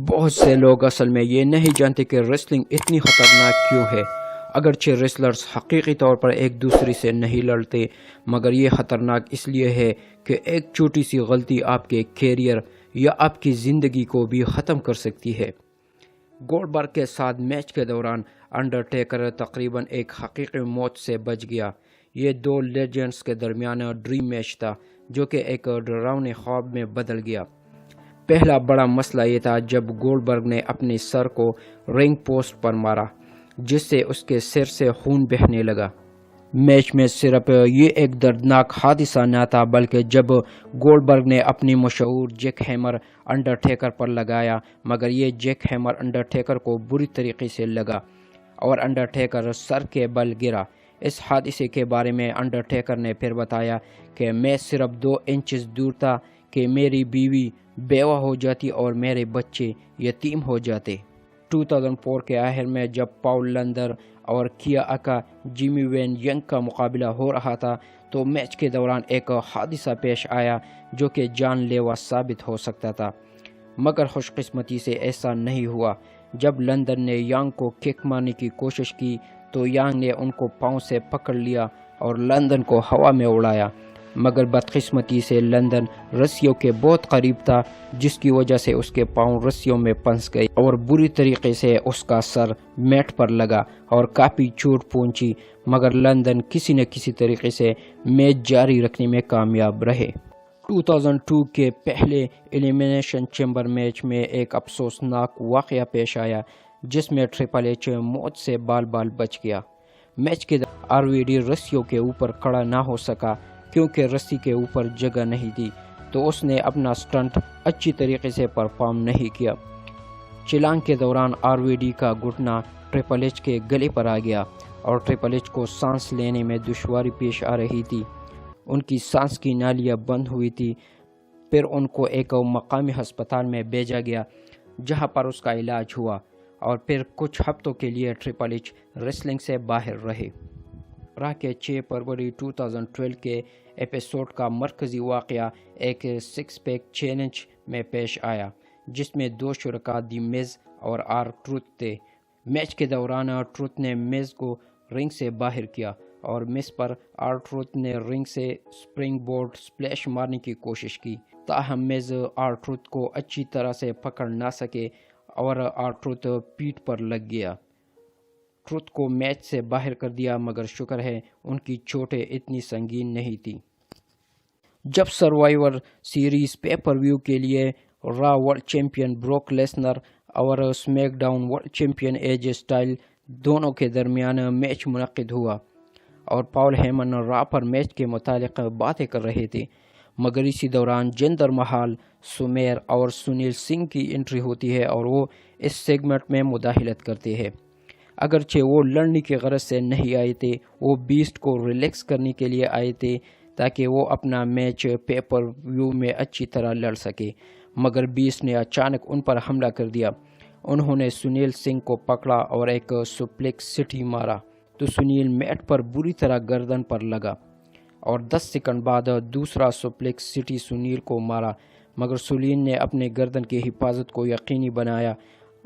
بہت سے لوگ اصل میں یہ نہیں جانتے کہ ریسلنگ اتنی خطرناک کیوں ہے۔ اگرچہ ریسلرز حقیقی طور پر ایک دوسرے سے نہیں لڑتے، مگر یہ خطرناک اس لیے ہے کہ ایک چھوٹی سی غلطی آپ کے کیریئر یا آپ کی زندگی کو بھی ختم کر سکتی ہے۔ گولڈبرگ کے ساتھ میچ کے دوران انڈرٹیکر تقریباً ایک حقیقی موت سے بچ گیا۔ یہ دو لیجنڈز کے درمیان ڈریم میچ تھا جو کہ ایک ڈراؤنے خواب میں بدل گیا۔ پہلا بڑا مسئلہ یہ تھا جب گولڈبرگ نے اپنے سر کو رنگ پوسٹ پر مارا، جس سے اس کے سر سے خون بہنے لگا۔ میچ میں صرف یہ ایک دردناک حادثہ نہ تھا، بلکہ جب گولڈبرگ نے اپنی مشہور جیک ہیمر انڈرٹیکر پر لگایا، مگر یہ جیک ہیمر انڈرٹیکر کو بری طریقے سے لگا اور انڈرٹیکر سر کے بل گرا۔ اس حادثے کے بارے میں انڈرٹیکر نے پھر بتایا کہ میں صرف 2 انچز دور تھا کہ میری بیوی بیوہ ہو جاتی اور میرے بچے یتیم ہو جاتے۔ 2004 کے آخر میں جب پاول لندر اور کیا اکا جیمی وین ینگ کا مقابلہ ہو رہا تھا تو میچ کے دوران ایک حادثہ پیش آیا جو کہ جان لیوا ثابت ہو سکتا تھا، مگر خوش قسمتی سے ایسا نہیں ہوا۔ جب لندن نے یانگ کو کک مارنے کی کوشش کی تو یانگ نے ان کو پاؤں سے پکڑ لیا اور لندن کو ہوا میں اڑایا، مگر بدقسمتی سے لندن رسیوں کے بہت قریب تھا، جس کی وجہ سے اس کے پاؤں رسیوں میں پھنس گئے اور بری طریقے سے اس کا سر میٹ پر لگا اور کافی چوٹ پہنچی، مگر لندن کسی نہ کسی طریقے سے میچ جاری رکھنے میں کامیاب رہے۔ 2002 کے پہلے ایلیمینیشن چیمبر میچ میں ایک افسوسناک واقعہ پیش آیا جس میں ٹرپل ایچ موت سے بال بال بچ گیا۔ میچ کے دوران RVD رسیوں کے اوپر کھڑا نہ ہو سکا کیونکہ رسی کے اوپر جگہ نہیں تھی، تو اس نے اپنا سٹنٹ اچھی طریقے سے پرفارم نہیں کیا۔ چھلانگ کے دوران RVD کا گھٹنا ٹرپل ایچ کے گلے پر آ گیا اور ٹرپل ایچ کو سانس لینے میں دشواری پیش آ رہی تھی۔ ان کی سانس کی نالیاں بند ہوئی تھی۔ پھر ان کو ایک مقامی ہسپتال میں بھیجا گیا جہاں پر اس کا علاج ہوا اور پھر کچھ ہفتوں کے لیے ٹرپل ایچ ریسلنگ سے باہر رہے۔ راہ کے 6 فروری 2012 کے ایپیسوڈ کا مرکزی واقعہ ایک 6 پیک چیلنج میں پیش آیا جس میں 2 شرکاء دی میز اور R-ٹروتھ تھے۔ میچ کے دوران ٹروتھ نے میز کو رنگ سے باہر کیا اور میز پر R-ٹروتھ نے رنگ سے سپرنگ بورڈ سپلیش مارنے کی کوشش کی، تاہم میز R-ٹروتھ کو اچھی طرح سے پکڑ نہ سکے اور R-ٹروتھ پیٹھ پر لگ گیا۔ ٹروتھ کو میچ سے باہر کر دیا، مگر شکر ہے ان کی چوٹیں اتنی سنگین نہیں تھی۔ جب سروائیور سیریز پے پر ویو کے لیے را ورلڈ چیمپئن بروک لیسنر اور smack down world champion AJ style دونوں کے درمیان میچ منعقد ہوا اور پاول ہیمن را پر میچ کے متعلق باتیں کر رہے تھے، مگر اسی دوران جندر محال، سمیر اور سنیل سنگھ کی انٹری ہوتی ہے اور وہ اس سیگمنٹ میں مداخلت کرتے ہیں۔ اگرچہ وہ لڑنے کی غرض سے نہیں آئے تھے، وہ بیسٹ کو ریلیکس کرنے کے لیے آئے تھے تاکہ وہ اپنا میچ پے پر ویو میں اچھی طرح لڑ سکے، مگر بیسٹ نے اچانک ان پر حملہ کر دیا۔ انہوں نے سنیل سنگھ کو پکڑا اور ایک سپلیکس سٹی مارا تو سنیل میٹ پر بری طرح گردن پر لگا اور 10 سیکنڈ بعد دوسرا سپلیکس سٹی سنیل کو مارا، مگر سنیل نے اپنے گردن کی حفاظت کو یقینی بنایا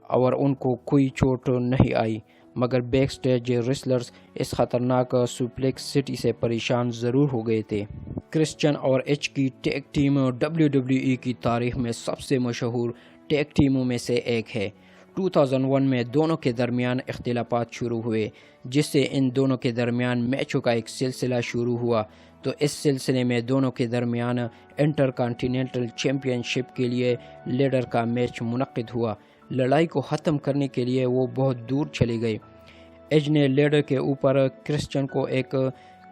اور ان کو کوئی چوٹ نہیں آئی، مگر بیک سٹیج ریسلرز اس خطرناک سپلیکس سٹی سے پریشان ضرور ہو گئے تھے۔ کرسچین اور ایج کی ٹیگ ٹیم WWE کی تاریخ میں سب سے مشہور ٹیگ ٹیموں میں سے ایک ہے۔ 2001 میں دونوں کے درمیان اختلافات شروع ہوئے، جس سے ان دونوں کے درمیان میچوں کا ایک سلسلہ شروع ہوا، تو اس سلسلے میں دونوں کے درمیان انٹر کانٹیننٹل چیمپئن شپ کے لیے لیڈر کا میچ منعقد ہوا۔ لڑائی کو ختم کرنے کے لیے وہ بہت دور چلے گئے۔ ایج نے لیڈر کے اوپر کرسچین کو ایک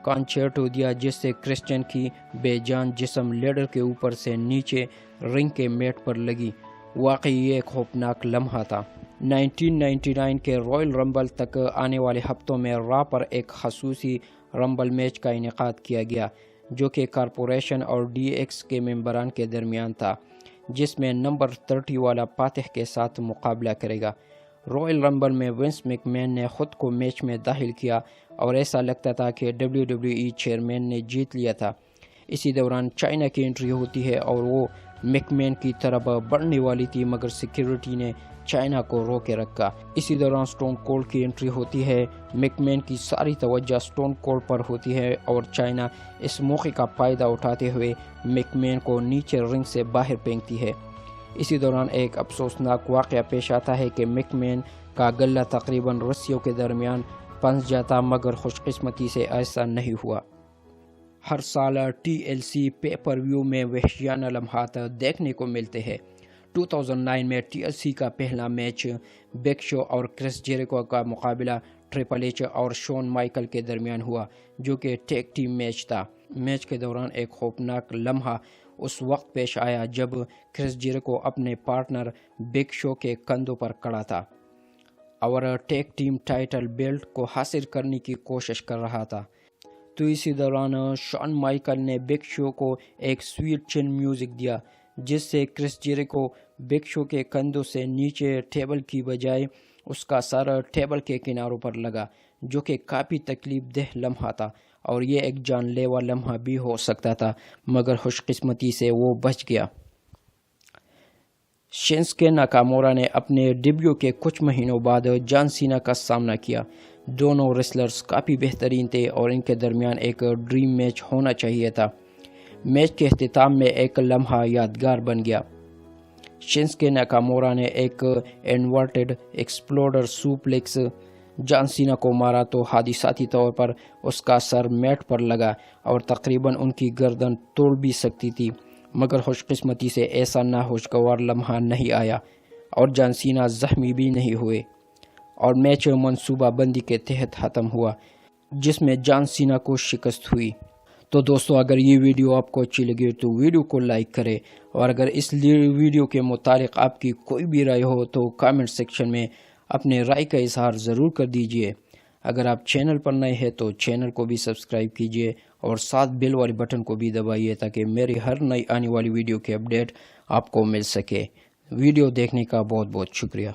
کانچرٹو دیا جس سے کرسچین کی بے جان جسم لیڈر کے اوپر سے نیچے رنگ کے میٹ پر لگی۔ واقعی یہ ایک خوفناک لمحہ تھا۔ 1999 کے رائل رمبل تک آنے والے ہفتوں میں را پر ایک خصوصی رمبل میچ کا انعقاد کیا گیا جو کہ کارپوریشن اور DX کے ممبران کے درمیان تھا، جس میں نمبر 30 والا فاتح کے ساتھ مقابلہ کرے گا۔ رائل رمبل میں ونس میک مین نے خود کو میچ میں داخل کیا اور ایسا لگتا تھا کہ WWE چیئرمین نے جیت لیا تھا۔ اسی دوران چائنا کی انٹری ہوتی ہے اور وہ میک مین کی طرف بڑھنے والی تھی مگر سیکیورٹی نے چائنا کو روکے رکھا۔ اسی دوران سٹون کولڈ کی انٹری ہوتی ہے۔ میک مین کی ساری توجہ سٹون کولڈ پر ہوتی ہے اور چائنا اس موقع کا فائدہ اٹھاتے ہوئے میک مین کو نیچے رنگ سے باہر پھینکتی ہے۔ اسی دوران ایک افسوسناک واقعہ پیش آتا ہے کہ میک مین کا گلہ تقریباً رسیوں کے درمیان پھنس جاتا مگر خوش قسمتی سے ایسا نہیں ہوا۔ ہر سال ٹی ایل سی پے پر ویو میں وحشیانہ لمحات دیکھنے کو ملتے ہیں۔ 2009 میں ٹی ایل سی کا پہلا میچ بگ شو اور کرس جیریکو کا مقابلہ ٹریپل ایچ اور شون مائیکل کے درمیان ہوا جو کہ ٹیگ ٹیم میچ تھا۔ میچ کے دوران ایک خوفناک لمحہ اس وقت پیش آیا جب کرس جیریکو اپنے پارٹنر بگ شو کے کندھوں پر کھڑا تھا اور ٹیگ ٹیم ٹائٹل بیلٹ کو حاصل کرنے کی کوشش کر رہا تھا۔ تو اسی دوران شون مائیکل نے بگ شو کو ایک سویٹ چن میوزک دیا جس سے کرس جیریکو بگ شو کے کندھوں سے نیچے ٹیبل کی بجائے اس کا سر ٹیبل کے کناروں پر لگا جو کہ کافی تکلیف دہ لمحہ تھا اور یہ ایک جان لیوا لمحہ بھی ہو سکتا تھا مگر خوش قسمتی سے وہ بچ گیا۔ شنسکے ناکامورا نے اپنے ڈیبیو کے کچھ مہینوں بعد جان سینا کا سامنا کیا۔ دونوں ریسلرز کافی بہترین تھے اور ان کے درمیان ایک ڈریم میچ ہونا چاہیے تھا۔ میچ کے اختتام میں ایک لمحہ یادگار بن گیا۔ شنسکے ناکامورا نے ایک انورٹڈ ایکسپلوڈر سوپلیکس جان سینا کو مارا تو حادثاتی طور پر اس کا سر میٹ پر لگا اور تقریباً ان کی گردن توڑ بھی سکتی تھی مگر خوش قسمتی سے ایسا ناخوشگوار لمحہ نہیں آیا اور جان سینا زخمی بھی نہیں ہوئے اور میچ منصوبہ بندی کے تحت ختم ہوا جس میں جان سینا کو شکست ہوئی۔ تو دوستو اگر یہ ویڈیو آپ کو اچھی لگی تو ویڈیو کو لائک کریں اور اگر اس ویڈیو کے متعلق آپ کی کوئی بھی رائے ہو تو کامنٹ سیکشن میں اپنے رائے کا اظہار ضرور کر دیجئے۔ اگر آپ چینل پر نئے ہیں تو چینل کو بھی سبسکرائب کیجئے اور ساتھ بیل والی بٹن کو بھی دبائیے تاکہ میری ہر نئی آنے والی ویڈیو کے اپڈیٹ آپ کو مل سکے۔ ویڈیو دیکھنے کا بہت بہت شکریہ۔